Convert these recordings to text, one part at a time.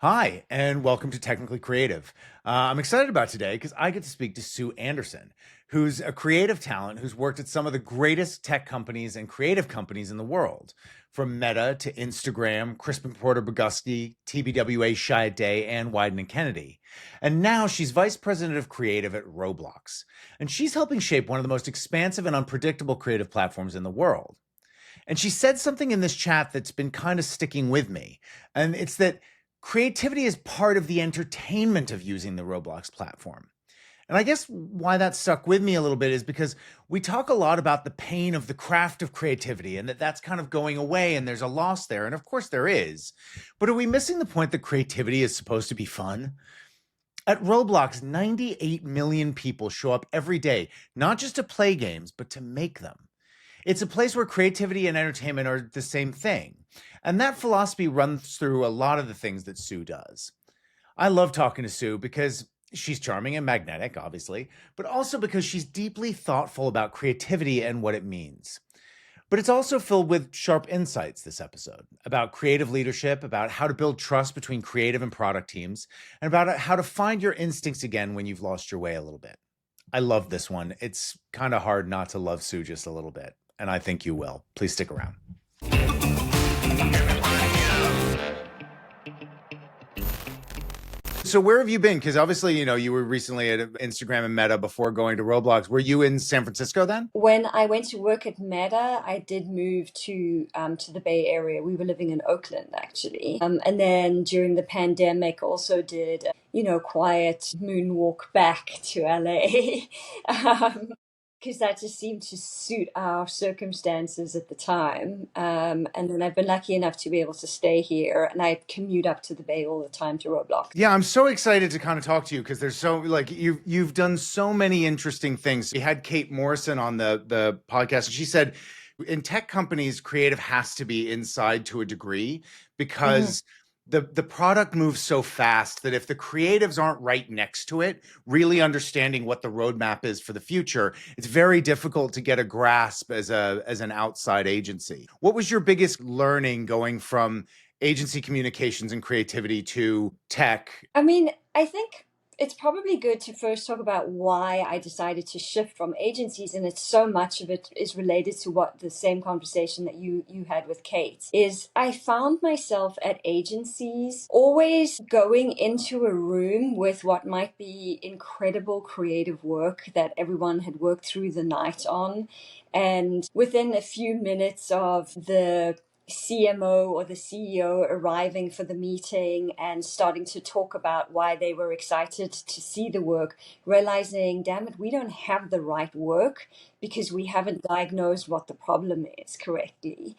Hi, and welcome to Technically Creative. I'm excited about today because I get to speak to Sue Anderson, who's a creative talent who's worked at some of the greatest tech companies and creative companies in the world, from Meta to Instagram, Crispin Porter Bogusky, TBWA Chiat Day, and Wieden and Kennedy. And now she's vice president of creative at Roblox. And she's helping shape one of the most expansive and unpredictable creative platforms in the world. And she said something in this chat that's been kind of sticking with me. And it's that creativity is part of the entertainment of using the Roblox platform. And I guess why that stuck with me a little bit is because we talk a lot about the pain of the craft of creativity and that that's kind of going away and there's a loss there. And of course there is. But are we missing the point that creativity is supposed to be fun? At Roblox, 98 million people show up every day, not just to play games, but to make them. It's a place where creativity and entertainment are the same thing. And that philosophy runs through a lot of the things that Sue does. I love talking to Sue because she's charming and magnetic, obviously, but also because she's deeply thoughtful about creativity and what it means. But it's also filled with sharp insights this episode about creative leadership, about how to build trust between creative and product teams, and about how to find your instincts again when you've lost your way a little bit. I love this one. It's kind of hard not to love Sue just a little bit, and I think you will. Please stick around. So where have you been? Because obviously, you were recently at Instagram and Meta before going to Roblox. Were you in San Francisco then? When I went to work at Meta, I did move to the Bay Area. We were living in Oakland actually, and then during the pandemic, also did quiet moonwalk back to LA. Because that just seemed to suit our circumstances at the time. And then I've been lucky enough to be able to stay here, and I commute up to the Bay all the time to Roblox. Yeah, I'm so excited to kind of talk to you because there's so you've done so many interesting things. We had Kate Morrison on the podcast, and she said in tech companies, creative has to be inside to a degree because the product moves so fast that if the creatives aren't right next to it, really understanding what the roadmap is for the future, it's very difficult to get a grasp as an outside agency. What was your biggest learning going from agency communications and creativity to tech? I mean, I think it's probably good to first talk about why I decided to shift from agencies, and it's so much of it is related to what the same conversation that you had with Kate is. I found myself at agencies always going into a room with what might be incredible creative work that everyone had worked through the night on, and within a few minutes of the CMO or the CEO arriving for the meeting and starting to talk about why they were excited to see the work, realizing, damn it, we don't have the right work because we haven't diagnosed what the problem is correctly.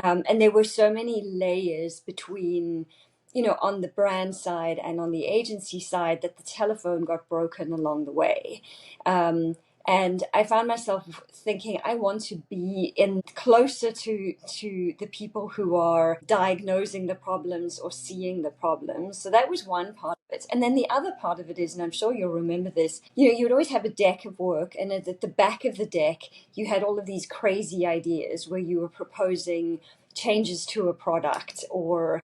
And there were so many layers between, on the brand side and on the agency side that the telephone got broken along the way. And I found myself thinking, I want to be in closer to the people who are diagnosing the problems or seeing the problems. So that was one part of it. And then the other part of it is, and I'm sure you'll remember this, you would always have a deck of work, and at the back of the deck, you had all of these crazy ideas where you were proposing changes to a product, or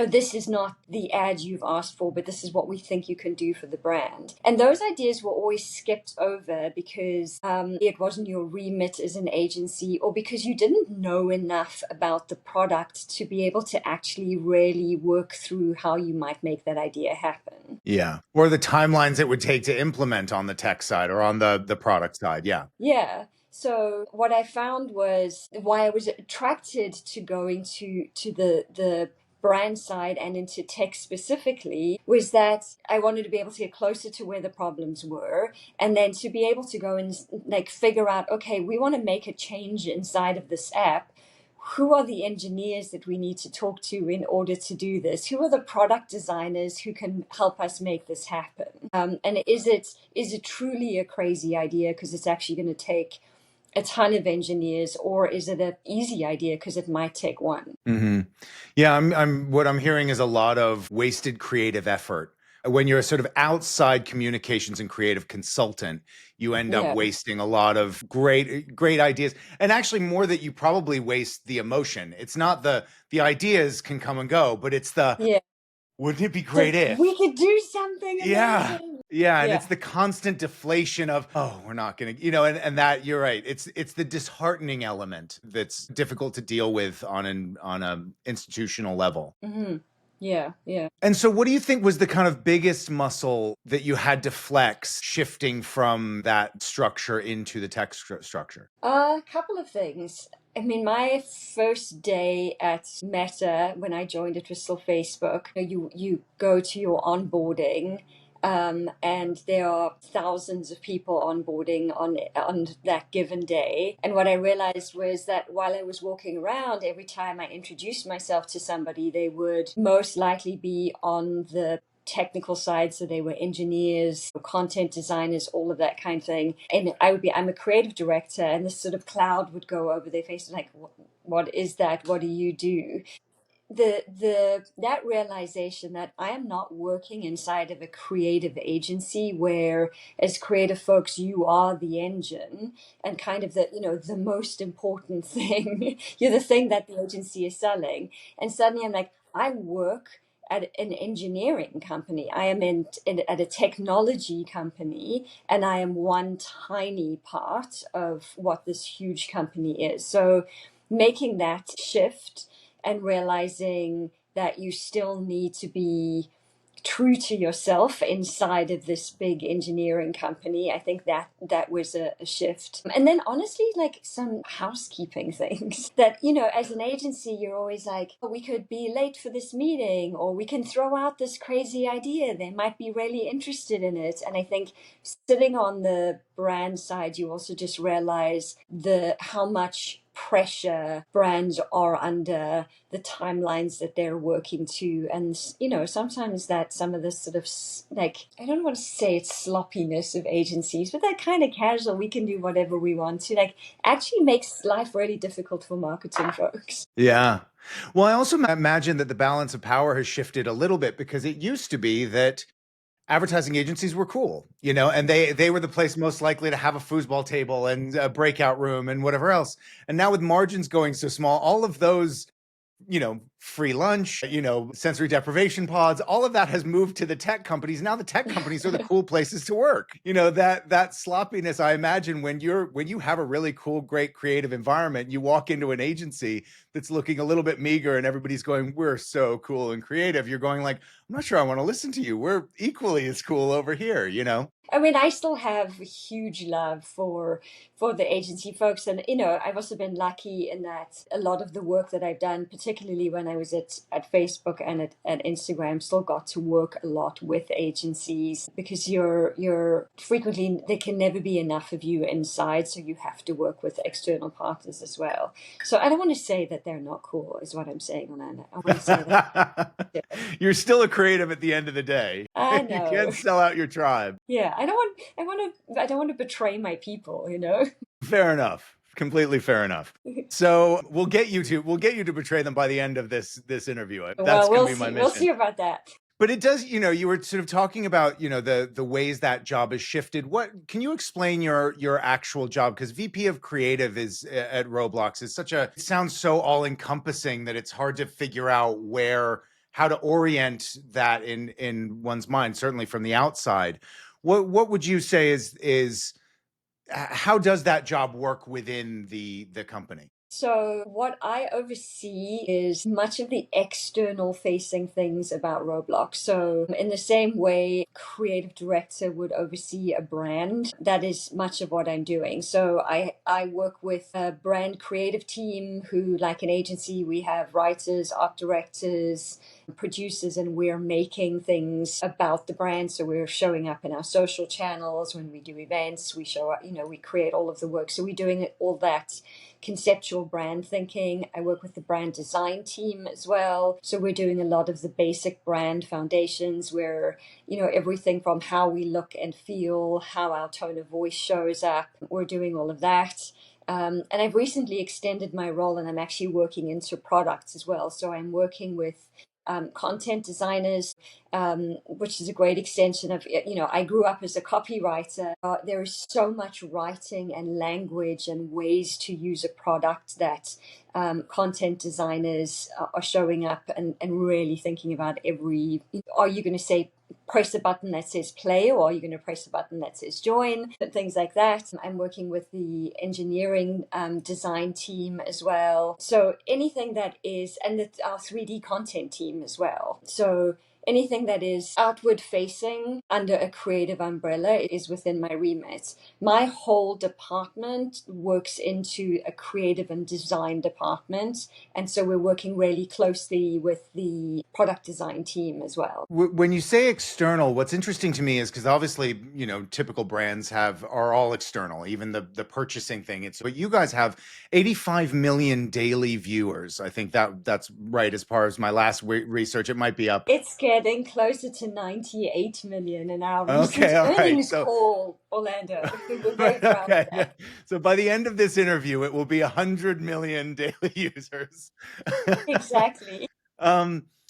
this is not the ad you've asked for, but this is what we think you can do for the brand. And those ideas were always skipped over because it wasn't your remit as an agency, or because you didn't know enough about the product to be able to actually really work through how you might make that idea happen. Yeah. Or the timelines it would take to implement on the tech side or on the product side. Yeah. Yeah. So what I found was why I was attracted to going to the brand side and into tech specifically was that I wanted to be able to get closer to where the problems were, and then to be able to go and figure out, okay, we want to make a change inside of this app. Who are the engineers that we need to talk to in order to do this? Who are the product designers who can help us make this happen? And is it truly a crazy idea because it's actually going to take a ton of engineers, or is it an easy idea because it might take one? Mm-hmm. Yeah, I'm what I'm hearing is a lot of wasted creative effort. When you're a sort of outside communications and creative consultant, you end up wasting a lot of great ideas. And actually more that you probably waste the emotion. It's not the ideas can come and go, but it's the Wouldn't it be So great if? we could do something Yeah. amazing. Yeah, and it's Yeah. the constant deflation of, oh, we're not gonna, and that you're right. It's the disheartening element that's difficult to deal with on a institutional level. Hmm. Yeah. Yeah. And so what do you think was the kind of biggest muscle that you had to flex shifting from that structure into the tech structure? A couple of things. I mean, my first day at Meta when I joined, it was still Facebook. You go to your onboarding, and there are thousands of people onboarding on that given day. And what I realized was that while I was walking around, every time I introduced myself to somebody, they would most likely be on the technical side, so they were engineers, content designers, all of that kind of thing. And I'm a creative director, and this sort of cloud would go over their face, like, what is that? What do you do? That realization that I am not working inside of a creative agency where, as creative folks, you are the engine and kind of the most important thing. You're the thing that the agency is selling. And suddenly I'm like, I work at an engineering company. I am at a technology company, and I am one tiny part of what this huge company is. So making that shift and realizing that you still need to be true to yourself inside of this big engineering company. I think that was a shift. And then honestly, like some housekeeping things that, as an agency, you're always like, oh, we could be late for this meeting, or we can throw out this crazy idea. They might be really interested in it. And I think sitting on the brand side, you also just realize how much pressure brands are under, the timelines that they're working to, and sometimes that some of the sort of like, I don't want to say it's sloppiness of agencies, but that kind of casual, we can do whatever we want to, like, actually makes life really difficult for marketing folks. Yeah. Well, I also imagine that the balance of power has shifted a little bit, because it used to be that advertising agencies were cool, and they were the place most likely to have a foosball table and a breakout room and whatever else. And now with margins going so small, all of those, free lunch, sensory deprivation pods, all of that has moved to the tech companies. Now the tech companies are the cool places to work. That sloppiness, I imagine, when you have a really cool, great creative environment, you walk into an agency that's looking a little bit meager and everybody's going, we're so cool and creative. You're going like, I'm not sure I want to listen to you. We're equally as cool over here. I mean, I still have a huge love for the agency folks, and I've also been lucky in that a lot of the work that I've done, particularly when I was at Facebook and at Instagram, still got to work a lot with agencies, because you're frequently, there can never be enough of you inside, so you have to work with external partners as well. So I don't want to say that they're not cool, is what I'm saying, Orlando. I want to say that. You're still a creative at the end of the day. I You know. can't sell out your tribe. Yeah, I don't want to betray my people. Fair enough. Completely fair enough. So we'll get you to betray them by the end of this interview. That's Well, going to we'll be my see. We'll mission. see about that. But it does, you were sort of talking about, the ways that job has shifted. What can you explain your actual job? Because VP of Creative is at Roblox is it sounds so all encompassing that it's hard to figure out how to orient that in one's mind, certainly from the outside. What would you say is how does that job work within the company? So, what I oversee is much of the external facing things about Roblox. So, in the same way, creative director would oversee a brand, that is much of what I'm doing. So, I work with a brand creative team who, like an agency, we have writers, art directors, producers, and we're making things about the brand. So, we're showing up in our social channels when we do events, we show up, we create all of the work. So, we're doing all that conceptual brand thinking. I work with the brand design team as well. So we're doing a lot of the basic brand foundations where, everything from how we look and feel, how our tone of voice shows up. We're doing all of that. And I've recently extended my role, and I'm actually working into products as well. So I'm working with content designers, which is a great extension of, I grew up as a copywriter. There is so much writing and language and ways to use a product that content designers are showing up and really thinking about are you going to say press a button that says play, or are you going to press a button that says join, and things like that. I'm working with the engineering design team as well. So anything that is, and our 3D content team as well. So anything that is outward facing under a creative umbrella is within my remit. My whole department works into a creative and design department. And so we're working really closely with the product design team as well. When you say external, what's interesting to me is because obviously, typical brands are all external, even the purchasing thing. But you guys have 85 million daily viewers. I think that's right as far as my last research. It might be up. It's getting closer to 98 million in our recent Okay, all right. earnings call, Orlando. We're very proud of that. Yeah. So by the end of this interview, it will be 100 million daily users. Exactly.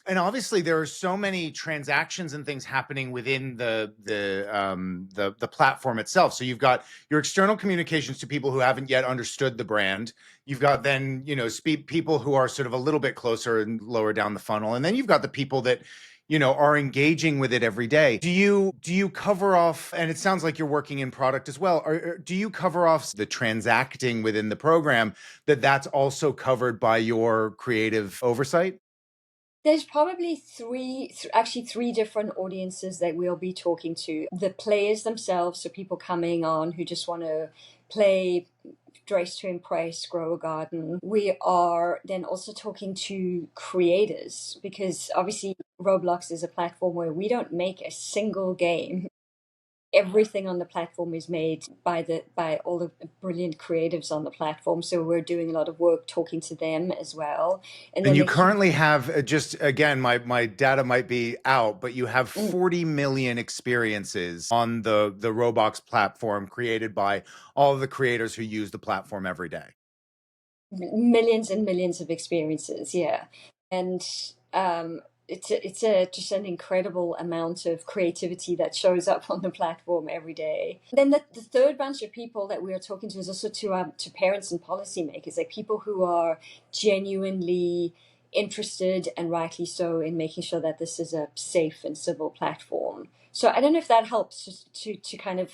And obviously there are so many transactions and things happening within the platform itself. So you've got your external communications to people who haven't yet understood the brand. You've got then, people who are sort of a little bit closer and lower down the funnel. And then you've got the people that, are engaging with it every day. Do you cover off, and it sounds like you're working in product as well, or do you cover off the transacting within the program that's also covered by your creative oversight? There's probably three different audiences that we'll be talking to. The players themselves, so people coming on who just want to play, dress to impress, grow a garden. We are then also talking to creators, because obviously Roblox is a platform where we don't make a single game. Everything on the platform is made by all the brilliant creatives on the platform. So we're doing a lot of work talking to them as well. And you currently have, just again, my data might be out, but you have 40 million experiences on the Roblox platform created by all of the creators who use the platform every day. Millions and millions of experiences, yeah. And it's just an incredible amount of creativity that shows up on the platform every day. Then the third bunch of people that we are talking to is also to parents and policymakers, like people who are genuinely interested, and rightly so, in making sure that this is a safe and civil platform. So I don't know if that helps to kind of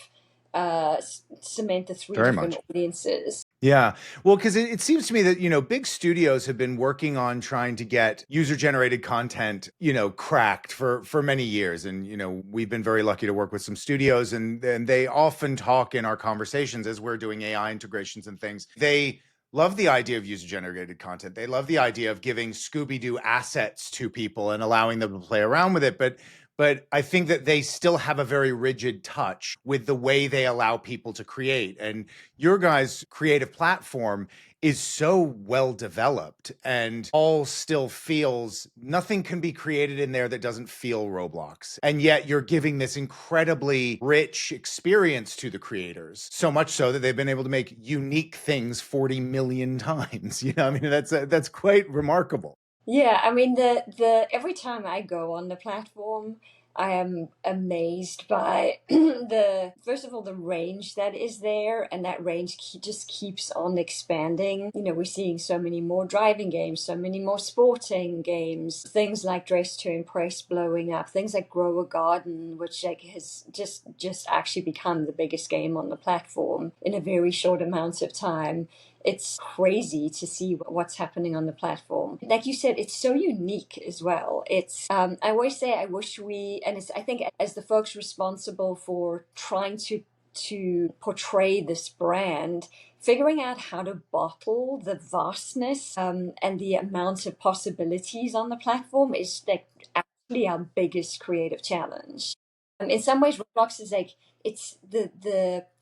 cement the three different audiences. Yeah. Well, because it seems to me that, big studios have been working on trying to get user-generated content, cracked for many years. And, we've been very lucky to work with some studios, and they often talk in our conversations as we're doing AI integrations and things. They love the idea of user-generated content. They love the idea of giving Scooby-Doo assets to people and allowing them to play around with it. But I think that they still have a very rigid touch with the way they allow people to create. And your guys' creative platform is so well developed, and all still feels, nothing can be created in there that doesn't feel Roblox. And yet you're giving this incredibly rich experience to the creators, so much so that they've been able to make unique things 40 million times. That's quite remarkable. Yeah, I mean, the every time I go on the platform, I am amazed by first of all, the range that is there, and that range just keeps on expanding. We're seeing so many more driving games, so many more sporting games, things like Dress to Impress blowing up, things like Grow a Garden, which has just actually become the biggest game on the platform in a very short amount of time. It's crazy to see what's happening on the platform. Like you said, it's so unique as well. I always say, I wish I think as the folks responsible for trying to portray this brand, figuring out how to bottle the vastness and the amount of possibilities on the platform is like actually our biggest creative challenge. In some ways, Roblox is like, it's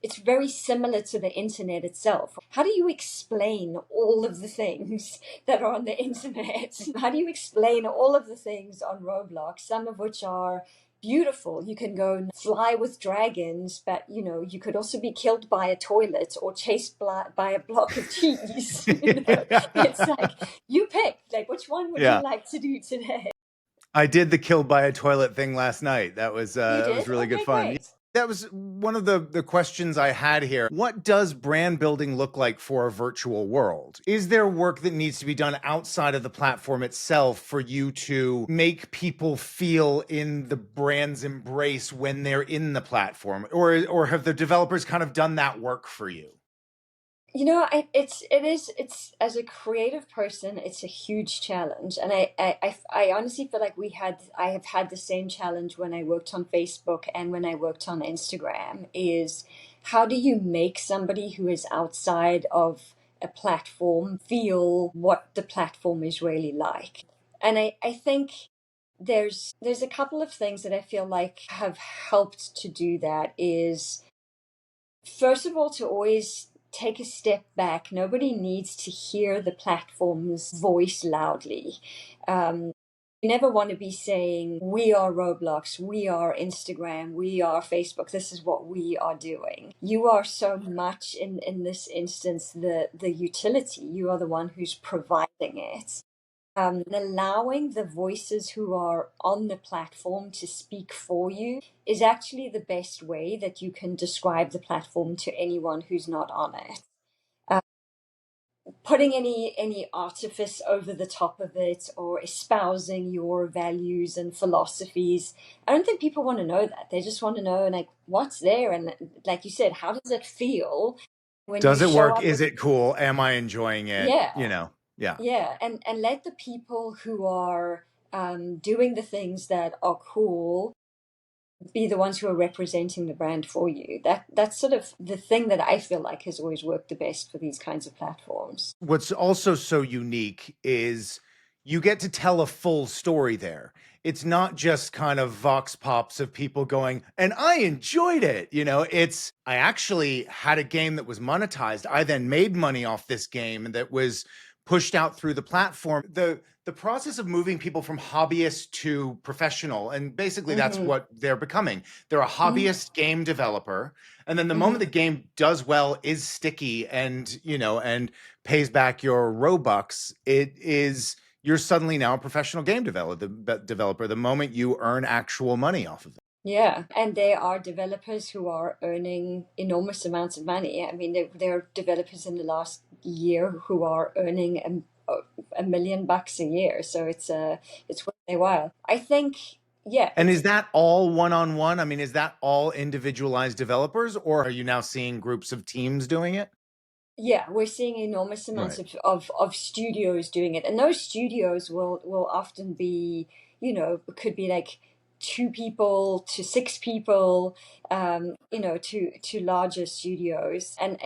it's very similar to the internet itself. How do you explain all of the things that are on the internet? How do you explain all of the things on Roblox, some of which are beautiful? You can go and fly with dragons, but you could also be killed by a toilet or chased by a block of cheese. It's like, you pick, like, which one would you like to do today? I did the killed by a toilet thing last night. You That was did? really good Okay, fun. great. That was one of the questions I had here. What does brand building look like for a virtual world? Is there work that needs to be done outside of the platform itself for you to make people feel in the brand's embrace when they're in the platform? Or have the developers kind of done that work for you? It's as a creative person, it's a huge challenge, and I honestly feel like I have had the same challenge when I worked on Facebook and when I worked on Instagram. Is how do you make somebody who is outside of a platform feel what the platform is really like? And I think there's a couple of things that I feel like have helped to do that. Is first of all, to always take a step back. Nobody needs to hear the platform's voice loudly. You never want to be saying, we are Roblox, we are Instagram, we are Facebook, this is what we are doing. You are so much in this instance the utility. You are the one who's providing it. Allowing the voices who are on the platform to speak for you is actually the best way that you can describe the platform to anyone who's not on it. Uh, Putting any artifice over the top of it or espousing your values and philosophies, I don't think people want to know that. They just want to know, like, what's there, and like you said, how does it feel when you Does it show work? up Is with it cool? Am I enjoying it? yeah. Yeah. Yeah, and let the people who are doing the things that are cool be the ones who are representing the brand for you. That's sort of the thing that I feel like has always worked the best for these kinds of platforms. What's also so unique is you get to tell a full story there. It's not just kind of vox pops of people going, and I enjoyed it. I actually had a game that was monetized. I then made money off this game that was pushed out through the platform. The process of moving people from hobbyist to professional, and basically that's Mm-hmm. what they're becoming. They're a Mm-hmm. hobbyist game developer. And then the moment Mm-hmm. the game does well, is sticky, and pays back your Robux, you're suddenly now a professional game developer the moment you earn actual money off of it. Yeah, and there are developers who are earning enormous amounts of money. I mean, there are developers in the last year who are earning $1 million a year. So it's worth their while. I think, yeah, And is that all one-on-one? I mean, is that all individualized developers, or are you now seeing groups of teams doing it? yeah, we're seeing enormous amounts Right. of studios doing it, and those studios will often be, could be like 2 people to 6 people, to larger studios, and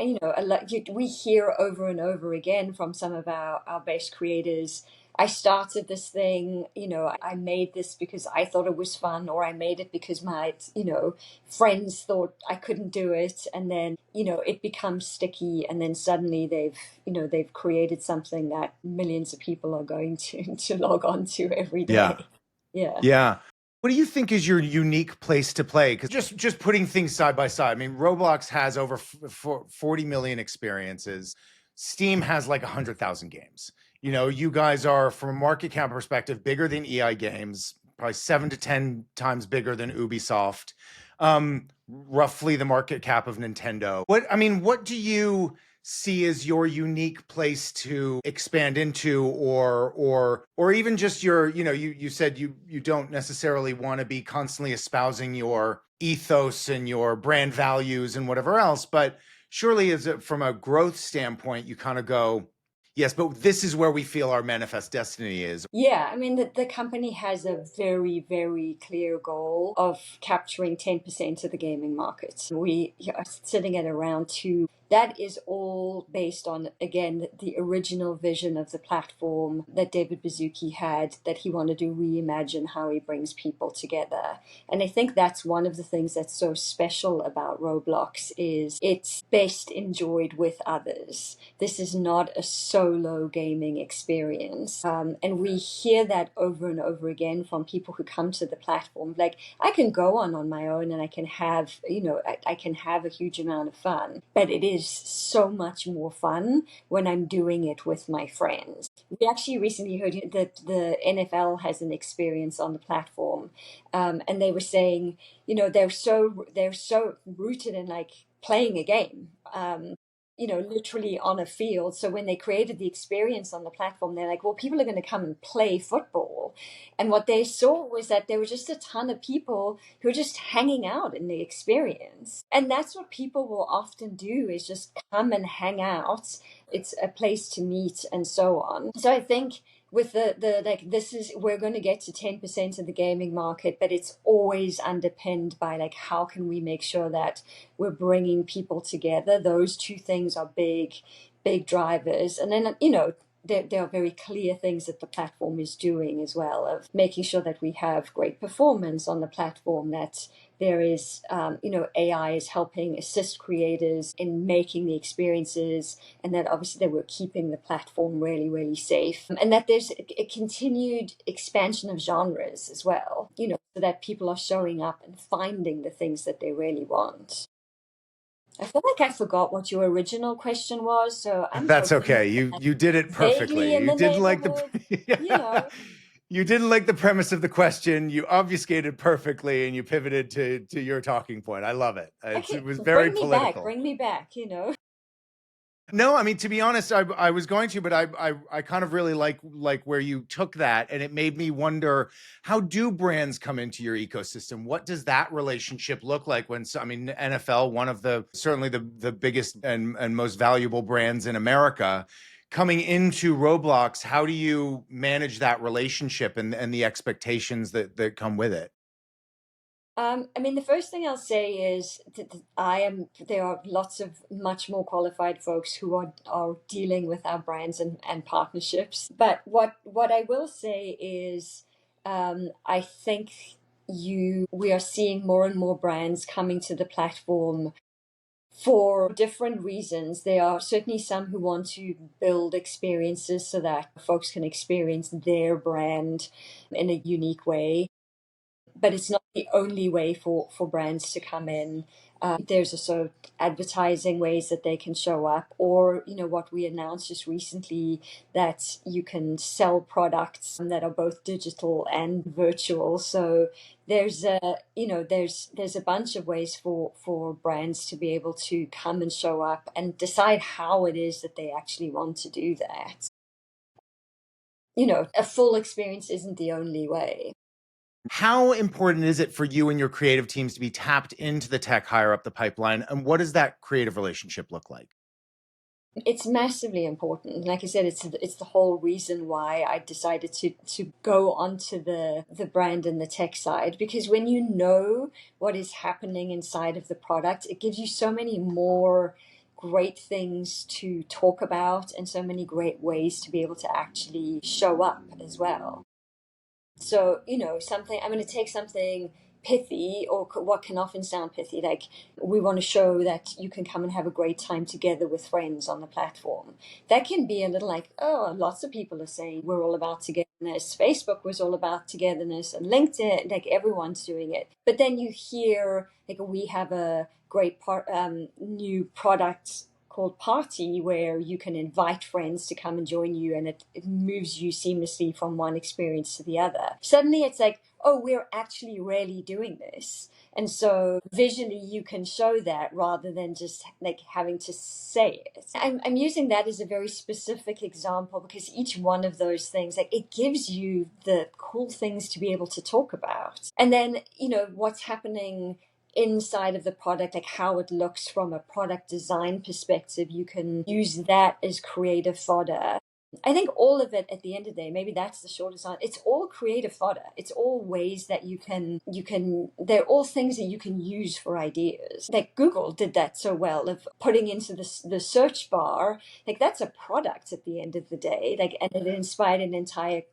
we hear over and over again from some of our best creators. I started this thing, I made this because I thought it was fun, or I made it because my, friends thought I couldn't do it, and then it becomes sticky, and then suddenly they've created something that millions of people are going to to log on to every Yeah. day. Yeah. Yeah. What do you think is your unique place to play? Because just putting things side by side, I mean, Roblox has over 40 million experiences. Steam has like 100,000 games. You guys are, from a market cap perspective, bigger than EI Games, probably 7 to 10 times bigger than Ubisoft. Roughly the market cap of Nintendo. What do you see as your unique place to expand into, or even just you said you don't necessarily want to be constantly espousing your ethos and your brand values and whatever else, but surely from a growth standpoint you kind of go, yes, but this is where we feel our manifest destiny is. Yeah, I mean, the company has a very, very clear goal of capturing 10% of the gaming market. We are sitting at around 2. That is all based on, again, the original vision of the platform that David Baszucki had, that he wanted to reimagine how he brings people together. And I think that's one of the things that's so special about Roblox is it's best enjoyed with others. This is not a solo gaming experience. And we hear that over and over again from people who come to the platform. Like, I can go on my own and I can have, I can have a huge amount of fun, but it is so much more fun when I'm doing it with my friends. We actually recently heard that the NFL has an experience on the platform, and they were saying, they're so rooted in like playing a game, literally on a field. So when they created the experience on the platform, they're like, well, people are going to come and play football. And what they saw was that there were just a ton of people who were just hanging out in the experience. And that's what people will often do, is just come and hang out. It's a place to meet and so on. So I think with the like, this is, we're going to get to 10% of the gaming market, but it's always underpinned by like, how can we make sure that we're bringing people together? Those two things are big drivers. And then, there are very clear things that the platform is doing as well, of making sure that we have great performance on the platform, that there is, AI is helping assist creators in making the experiences, and that obviously that we're keeping the platform really, really safe, and that there's a continued expansion of genres as well, so that people are showing up and finding the things that they really want. I feel like I forgot what your original question was, so I'm That's hoping okay. You did it vaguely perfectly. in You the didn't like neighborhood, you the know. you didn't like the premise of the question. You obfuscated perfectly, and you pivoted to your talking point. I love it. It Okay, was very political. bring me back. No, I mean, to be honest, I was going to, but I kind of really like where you took that, and it made me wonder, how do brands come into your ecosystem? What does that relationship look like when, I mean, NFL, one of the certainly the biggest and most valuable brands in America, coming into Roblox, how do you manage that relationship and the expectations that come with it? I mean, the first thing I'll say is that there are lots of much more qualified folks who are dealing with our brands and partnerships. But what I will say is, I think we are seeing more and more brands coming to the platform for different reasons. There are certainly some who want to build experiences so that folks can experience their brand in a unique way, but it's not the only way for brands to come in. There's also advertising ways that they can show up, or what we announced just recently, that you can sell products that are both digital and virtual. So there's a bunch of ways for brands to be able to come and show up and decide how it is that they actually want to do that. A full experience isn't the only way. How important is it for you and your creative teams to be tapped into the tech higher up the pipeline? And what does that creative relationship look like? It's massively important. Like I said, it's the whole reason why I decided to go onto the brand and the tech side, because when you know what is happening inside of the product, it gives you so many more great things to talk about, and so many great ways to be able to actually show up as well. So, something, I'm going to take something pithy, or what can often sound pithy, like, we want to show that you can come and have a great time together with friends on the platform. That can be a little like, oh, lots of people are saying we're all about togetherness. Facebook was all about togetherness, and LinkedIn, like, everyone's doing it. But then you hear, like, we have a great new product called Party, where you can invite friends to come and join you, and it moves you seamlessly from one experience to the other. Suddenly it's like, oh, we're actually really doing this. And so visually you can show that, rather than just like having to say it. I'm using that as a very specific example, because each one of those things, like, it gives you the cool things to be able to talk about. And then, what's happening inside of the product, like how it looks from a product design perspective, you can use that as creative fodder. I think all of it, at the end of the day, maybe that's the shortest answer. It's all creative fodder. It's all ways that they're all things that you can use for ideas. Like Google did that so well, of putting into the search bar, like, that's a product at the end of the day. Like, and it inspired an entire,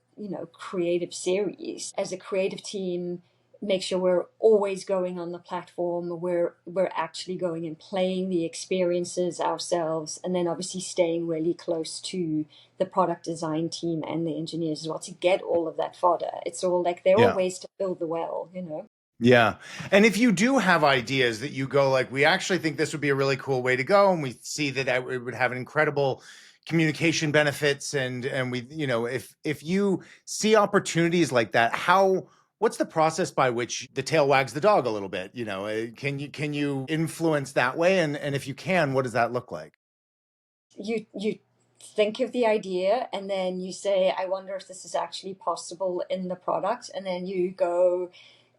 creative series. As a creative team, make sure we're always going on the platform, we're actually going and playing the experiences ourselves, and then obviously staying really close to the product design team and the engineers as well, to get all of that fodder. It's all like, they're all Yeah. ways to fill the well. Yeah. And if you do have ideas that you go like, we actually think this would be a really cool way to go, and we see that it would have an incredible communication benefits, and we, if you see opportunities like that, what's the process by which the tail wags the dog a little bit? Can you influence that way? And if you can, what does that look like? You think of the idea, and then you say, I wonder if this is actually possible in the product, and then you go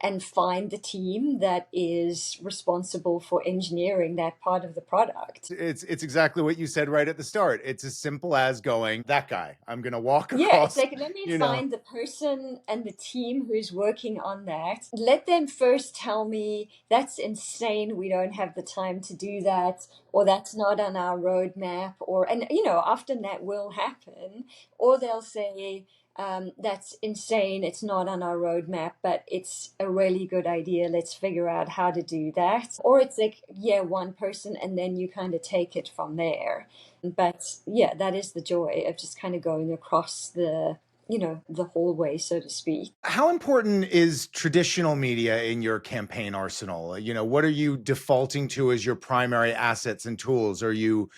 and find the team that is responsible for engineering that part of the product. It's exactly what you said right at the start. It's as simple as going, that guy, I'm gonna walk Yeah, it's across, like, let me you know. find the person and the team who's working on that. Let them first tell me, that's insane, we don't have the time to do that, or that's not on our roadmap, and often that will happen. Or they'll say, that's insane, it's not on our roadmap, but it's a really good idea, let's figure out how to do that. Or it's like, yeah, one person, and then you kind of take it from there. But yeah, that is the joy of just kind of going across the hallway, so to speak. How important is traditional media in your campaign arsenal? What are you defaulting to as your primary assets and tools? Are you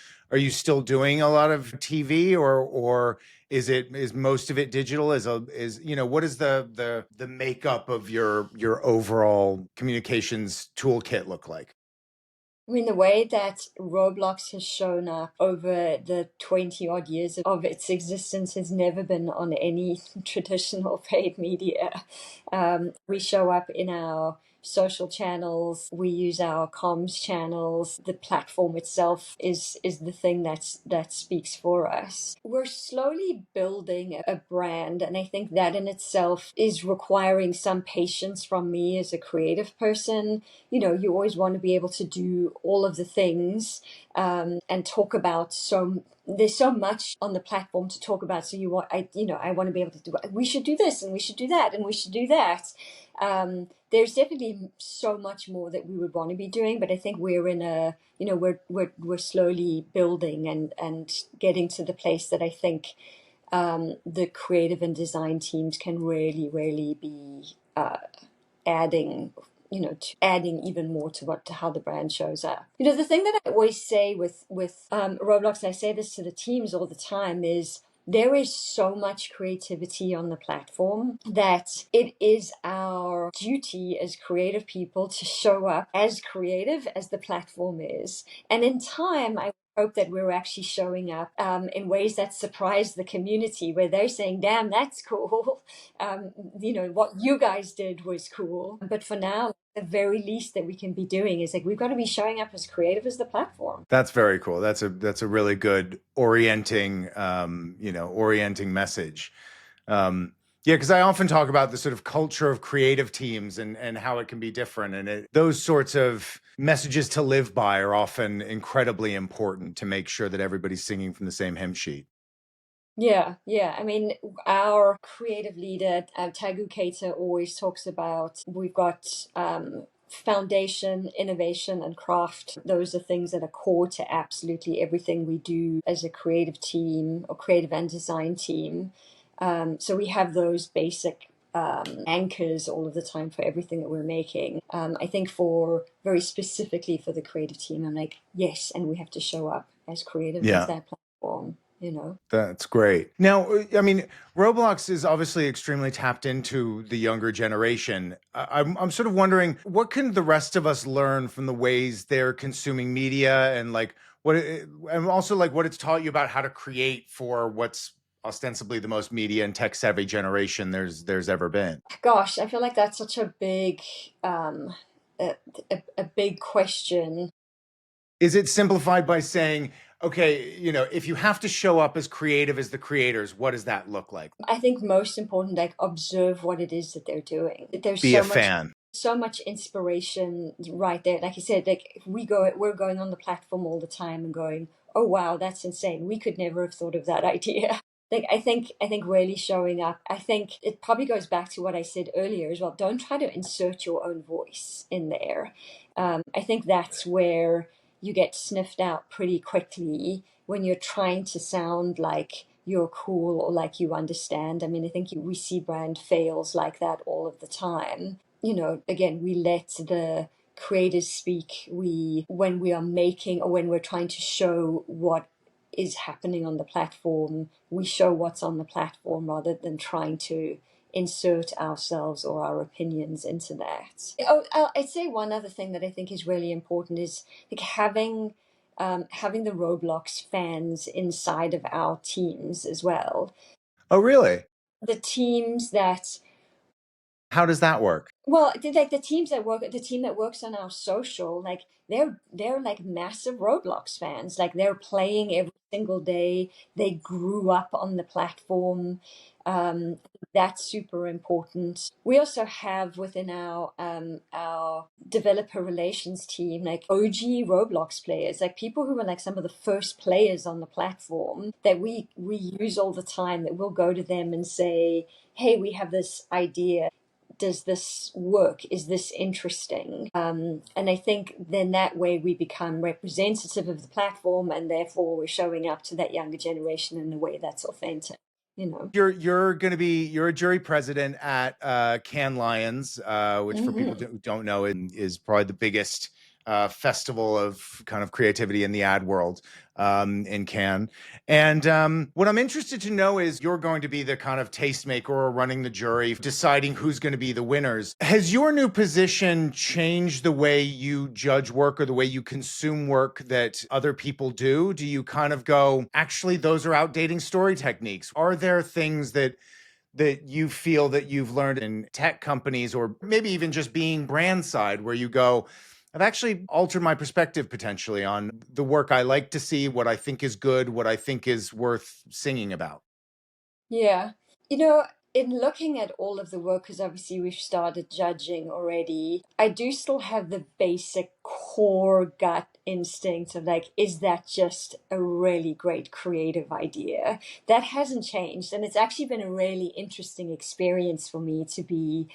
still doing a lot of TV, or is most of it digital? What is the makeup of your overall communications toolkit look like? I mean, the way that Roblox has shown up over the 20 odd years of its existence has never been on any traditional paid media. We show up in our social channels, we use our comms channels. The platform itself is the thing that speaks for us. We're slowly building a brand, and I think that in itself is requiring some patience from me as a creative person. You always want to be able to do all of the things, and talk about there's so much on the platform to talk about. So I want to be able to do, we should do this and we should do that and we should do that. There's definitely so much more that we would want to be doing, but I think we're in a, we're slowly building and getting to the place that I think the creative and design teams can really, really be adding, adding even more to how the brand shows up. The thing that I always say with Roblox, and I say this to the teams all the time, is there is so much creativity on the platform that it is our duty as creative people to show up as creative as the platform is. And in time, I hope that we're actually showing up in ways that surprise the community, where they're saying, damn, that's cool. What you guys did was cool. But for now, the very least that we can be doing is like, we've got to be showing up as creative as the platform. That's very cool. That's a really good orienting message. Yeah, because I often talk about the sort of culture of creative teams and how it can be different, and those sorts of messages to live by are often incredibly important to make sure that everybody's singing from the same hymn sheet. Yeah, yeah. I mean, our creative leader, Tagu Keita, always talks about, we've got foundation, innovation, and craft. Those are things that are core to absolutely everything we do as a creative team or creative and design team. So we have those basic anchors all of the time for everything that we're making. I think for very specifically for the creative team, I'm like, yes, and we have to show up as creative as Yeah. that platform. That's great. Now, I mean, Roblox is obviously extremely tapped into the younger generation. I'm sort of wondering, what can the rest of us learn from the ways they're consuming media, and like and also like what it's taught you about how to create for what's ostensibly the most media and tech savvy generation there's ever been. Gosh, I feel like that's such a big, a, a big question. Is it simplified by saying, okay, if you have to show up as creative as the creators, what does that look like? I think most important, like, observe what it is that they're doing. There's Be a fan. so much inspiration right there. Like you said, like we're going on the platform all the time and going, oh wow, that's insane. We could never have thought of that idea. Like I think really showing up. I think it probably goes back to what I said earlier as well. Don't try to insert your own voice in there. I think that's where you get sniffed out pretty quickly when you're trying to sound like you're cool or like you understand. I mean, I think we see brand fails like that all of the time. Again, we let the creators speak. When we are making or when we're trying to show what is happening on the platform. We show what's on the platform rather than trying to insert ourselves or our opinions into that. Oh, I'd say one other thing that I think is really important is like having the Roblox fans inside of our teams as well. Oh, really? The teams that How does that work? Well, like the team that works on our social, like they're like massive Roblox fans. Like they're playing every single day. They grew up on the platform. Um, that's super important. We also have within our developer relations team like OG Roblox players, like people who were like some of the first players on the platform that we use all the time. That we'll go to them and say, "Hey, we have this idea. Does this work? Is this interesting?" And I think then that way we become representative of the platform, and therefore we're showing up to that younger generation in a way that's authentic. You know. You're a jury president at Cannes Lions, which for people Mm-hmm. who don't know is probably the biggest festival of kind of creativity in the ad world in Cannes. And what I'm interested to know is you're going to be the kind of tastemaker or running the jury, deciding who's going to be the winners. Has your new position changed the way you judge work or the way you consume work that other people do? Do you kind of go, actually, those are outdating story techniques? Are there things that you feel that you've learned in tech companies or maybe even just being brand side where you go, I've actually altered my perspective potentially on the work I like to see, what I think is good, what I think is worth singing about? Yeah. You know, in looking at all of the work, because obviously we've started judging already, I do still have the basic core gut instinct of like, is that just a really great creative idea? That hasn't changed. And it's actually been a really interesting experience for me to be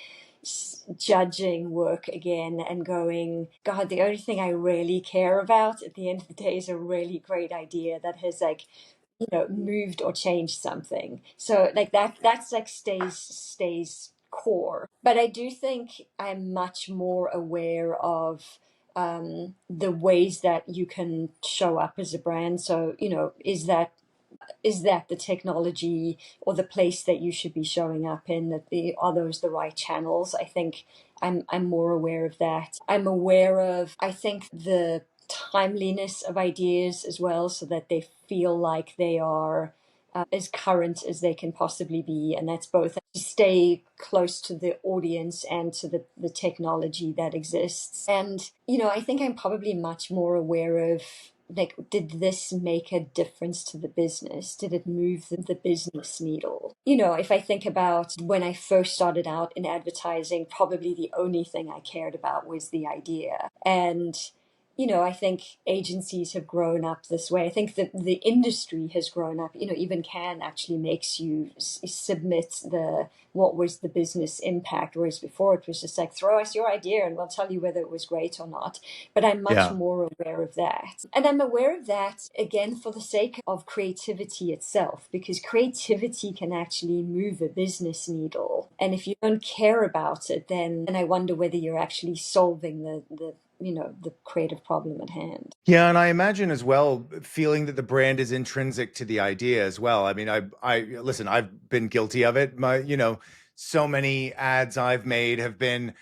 judging work again and going, God, the only thing I really care about at the end of the day is a really great idea that has like moved or changed something. So like that's like stays core. But I do think I'm much more aware of the ways that you can show up as a brand. So is that the technology or the place that you should be showing up in? Are those the right channels? I think I'm more aware of that. I'm aware of, I think, the timeliness of ideas as well, so that they feel like they are as current as they can possibly be. And that's both to stay close to the audience and to the technology that exists. And, I think I'm probably much more aware of, like, did this make a difference to the business? Did it move the business needle? If I think about when I first started out in advertising, probably the only thing I cared about was the idea. And I think agencies have grown up this way. I think that the industry has grown up. Even Can actually makes you submit what was the business impact, whereas before it was just like, throw us your idea and we'll tell you whether it was great or not. But I'm much Yeah. more aware of that. And I'm aware of that, again, for the sake of creativity itself, because creativity can actually move a business needle. And if you don't care about it, then I wonder whether you're actually solving the creative problem at hand. Yeah, and I imagine as well feeling that the brand is intrinsic to the idea as well. I mean, I listen, I've been guilty of it. So many ads I've made have been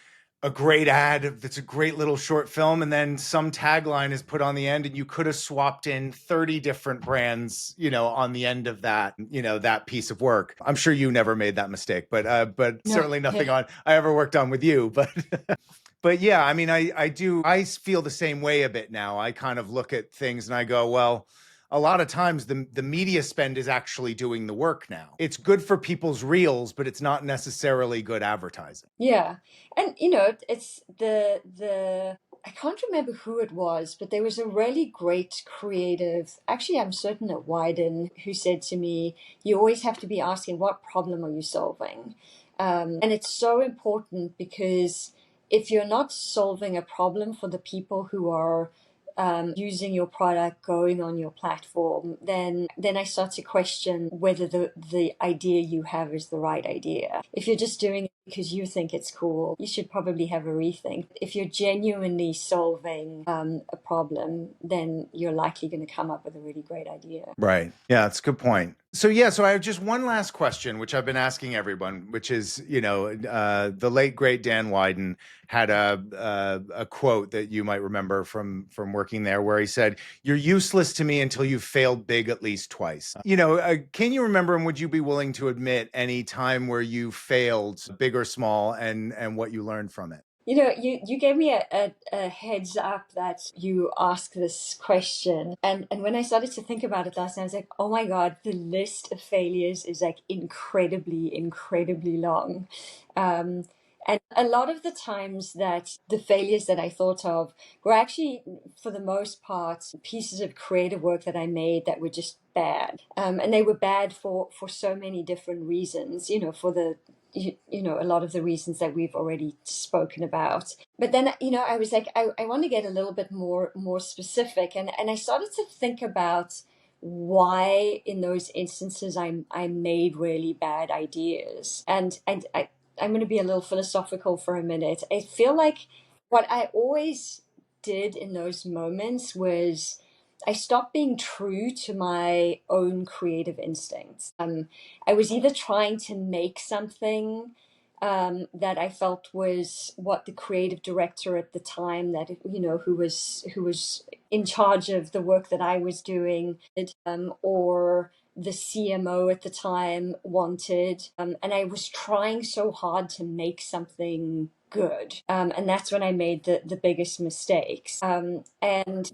a great ad that's a great little short film, and then some tagline is put on the end, and you could have swapped in 30 different brands, on the end of that piece of work. I'm sure you never made that mistake, but No, certainly nothing yeah. I ever worked on with you. But yeah, I mean, I feel the same way a bit now. I kind of look at things and I go, well, a lot of times the media spend is actually doing the work now. It's good for people's reels, but it's not necessarily good advertising. Yeah. And it's the I can't remember who it was, but there was a really great creative, actually I'm certain at Wyden, who said to me, you always have to be asking, what problem are you solving? And it's so important, because if you're not solving a problem for the people who are using your product, going on your platform, then I start to question whether the idea you have is the right idea. If you're just doing it because you think it's cool, you should probably have a rethink. If you're genuinely solving a problem, then you're likely going to come up with a really great idea. Right. Yeah, that's a good point. So yeah, so I have just one last question, which I've been asking everyone, which is, the late great Dan Wyden had a quote that you might remember from working there, where he said, "You're useless to me until you've failed big at least twice." Can you remember, and would you be willing to admit any time where you failed, big or small, and what you learned from it? You gave me a heads up that you ask this question. And when I started to think about it last night, I was like, oh my God, the list of failures is like incredibly, incredibly long. And a lot of the times that the failures that I thought of were actually, for the most part, pieces of creative work that I made that were just bad. And they were bad for so many different reasons, for a lot of the reasons that we've already spoken about. But then, I was like, I want to get a little bit more specific. And I started to think about why in those instances I made really bad ideas. And I'm going to be a little philosophical for a minute. I feel like what I always did in those moments was I stopped being true to my own creative instincts. I was either trying to make something that I felt was what the creative director at the time, that who was in charge of the work that I was doing, or the CMO at the time wanted, and I was trying so hard to make something good. And that's when I made the biggest mistakes. And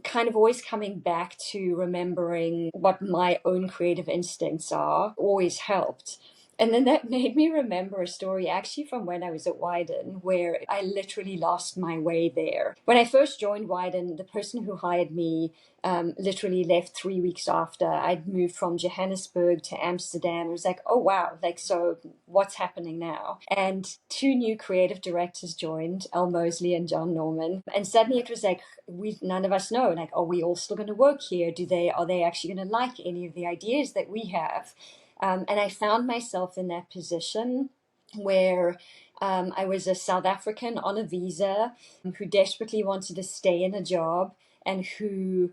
kind of always coming back to remembering what my own creative instincts are always helped. And then that made me remember a story actually from when I was at Wyden, where I literally lost my way there. When I first joined Wyden, the person who hired me literally left 3 weeks after. I'd moved from Johannesburg to Amsterdam. It was like, oh wow, like, so what's happening now? And two new creative directors joined, Elle Mosley and John Norman. And suddenly it was like, none of us know, like, are we all still going to work here? Are they actually going to like any of the ideas that we have? And I found myself in that position where I was a South African on a visa who desperately wanted to stay in a job, and who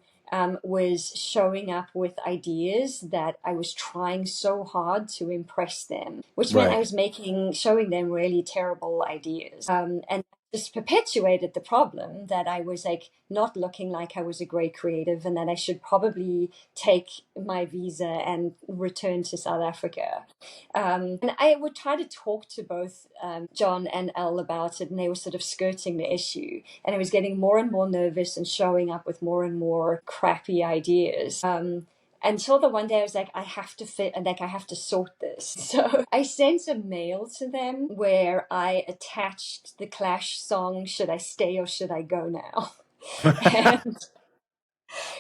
was showing up with ideas that I was trying so hard to impress them, which meant I was showing them really terrible ideas. And just perpetuated the problem that I was like not looking like I was a great creative, and that I should probably take my visa and return to South Africa. And I would try to talk to both John and Elle about it, and they were sort of skirting the issue. And I was getting more and more nervous and showing up with more and more crappy ideas. Until the one day I was like, I have to fit, and like I have to sort this. So I sent a mail to them where I attached the Clash song, "Should I Stay or Should I Go Now?" And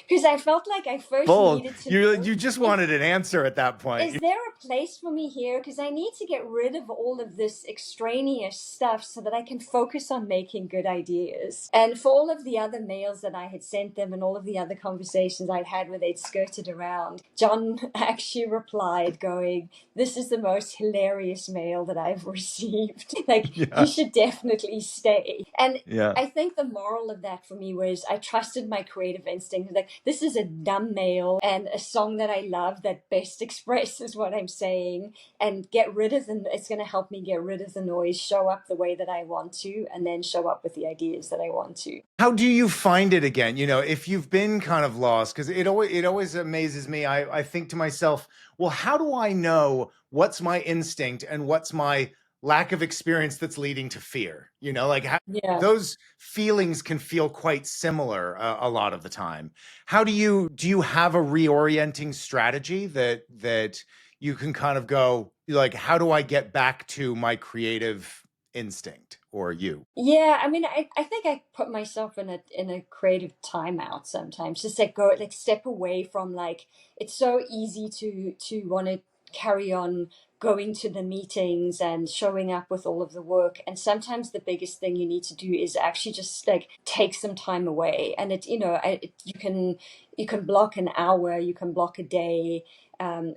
because I felt like I first Bold. needed to You just wanted an answer at that point. is there a place for me here? Because I need to get rid of all of this extraneous stuff so that I can focus on making good ideas. And for all of the other mails that I had sent them and all of the other conversations I'd had where they'd skirted around, John actually replied going, "This is the most hilarious mail that I've received. Like, you should definitely stay." And I think the moral of that for me was I trusted my creative instinct. Like, this is a dumb mail and a song that I love that best expresses what I'm saying, and get rid of them. It's going to help me get rid of the noise, show up the way that I want to, and then show up with the ideas that I want to. How do you find it again? If you've been kind of lost, because it always amazes me. I think to myself, well, how do I know what's my instinct and what's my lack of experience that's leading to fear? Those feelings can feel quite similar a lot of the time. How do you have a reorienting strategy that you can kind of go like, how do I get back to my creative instinct, or you? Yeah, I mean, I think I put myself in a creative timeout sometimes. Just like step away from, like, it's so easy to want to carry on going to the meetings and showing up with all of the work. And sometimes the biggest thing you need to do is actually just like take some time away. And it, you can block an hour, you can block a day,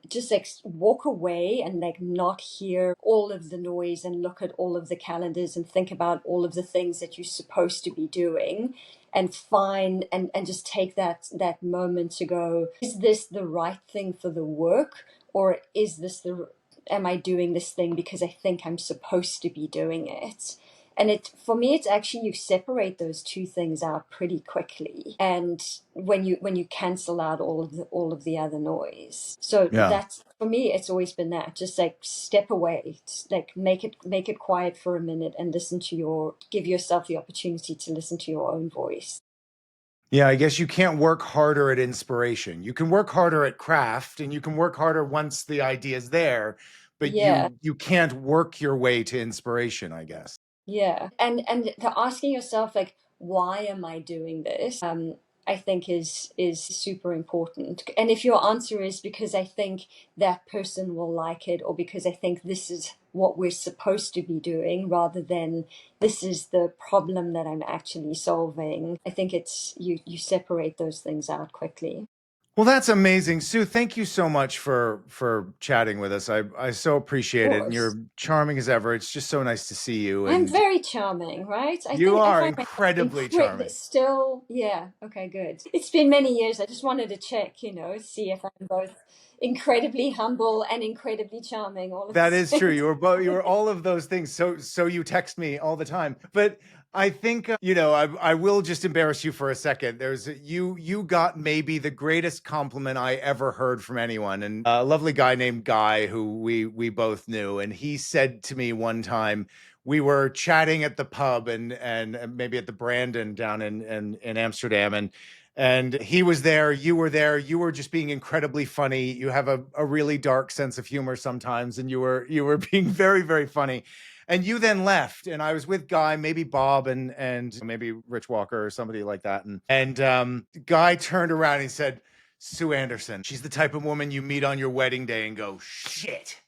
just like walk away and like not hear all of the noise and look at all of the calendars and think about all of the things that you're supposed to be doing, and find and just take that moment to go, is this the right thing for the work, or is this the am I doing this thing because I think I'm supposed to be doing it? And it, for me, it's actually, you separate those two things out pretty quickly. And when you cancel out all of the other noise. So Yeah. that's, for me, it's always been that. Just like step away, like make it quiet for a minute and give yourself the opportunity to listen to your own voice. Yeah, I guess you can't work harder at inspiration. You can work harder at craft and you can work harder once the idea is there, but Yeah. you can't work your way to inspiration, I guess. Yeah. And the asking yourself like, why am I doing this? I think is super important. And if your answer is because I think that person will like it, or because I think this is what we're supposed to be doing, rather than this is the problem that I'm actually solving, I think it's you separate those things out quickly. Well, that's amazing. Sue, thank you so much for chatting with us. I so Of appreciate it. And course. you're charming as ever. It's just so nice to see you. I'm And very charming, right? you I are find myself incredibly incredible. charming. Still, yeah. Okay, good. It's been many years. I just wanted to check, see if I'm both incredibly humble and incredibly charming all at the That is true. same You were both. You time. were all of those things. So you text me all the time. But I think I will just embarrass you for a second. You got maybe the greatest compliment I ever heard from anyone, and a lovely guy named Guy who we both knew, and he said to me one time. We were chatting at the pub and maybe at the Brandon down in Amsterdam, and he was there, you were there, you were just being incredibly funny. You have a really dark sense of humor sometimes, and you were being very, very funny. And you then left, and I was with Guy, maybe Bob, and maybe Rich Walker or somebody like that. And Guy turned around and he said, Sue Anderson, she's the type of woman you meet on your wedding day and go, shit.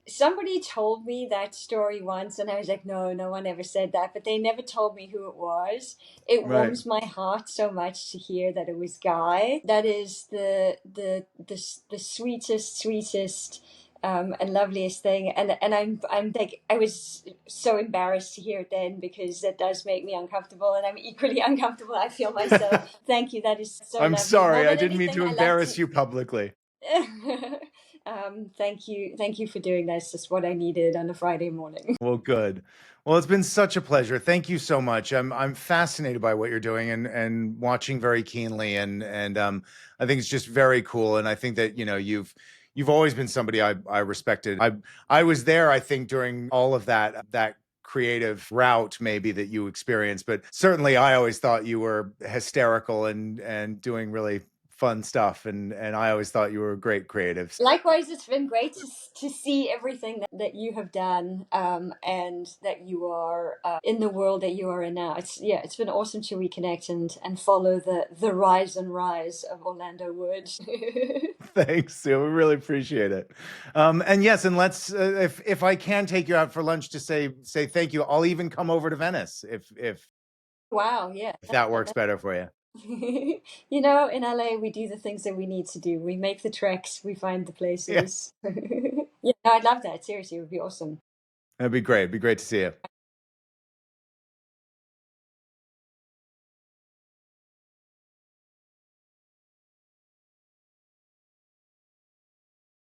Somebody told me that story once, and I was like, no, no one ever said that, but they never told me who it was. It Right. warms my heart so much to hear that it was Guy. That is the sweetest and loveliest thing. And I'm like, I was so embarrassed to hear it then, because that does make me uncomfortable, and I'm equally uncomfortable, I feel myself. Thank you. That is so I'm lovely. More sorry, I than didn't mean anything, to I love embarrass to. you publicly. Thank you for doing this. Just what I needed on a Friday morning. Well, good. Well, it's been such a pleasure. Thank you so much. I'm fascinated by what you're doing and watching very keenly, and I think it's just very cool. And I think that you've always been somebody I respected. I was there, I think, during all of that creative route maybe that you experienced, but certainly I always thought you were hysterical and doing really fun stuff, and I always thought you were a great creative. Likewise, it's been great to see everything that you have done, and that you are in the world that you are in now. It's been awesome to reconnect and follow the rise and rise of Orlando Wood. Thanks, Sue. We really appreciate it. And yes, and let's if I can take you out for lunch to say thank you, I'll even come over to Venice Wow, yeah. if that works better for you. In LA, we do the things that we need to do. We make the treks, we find the Yeah, places. Yeah, no, I'd love that. Seriously, it would be awesome. that'd be great. It'd be great to see you.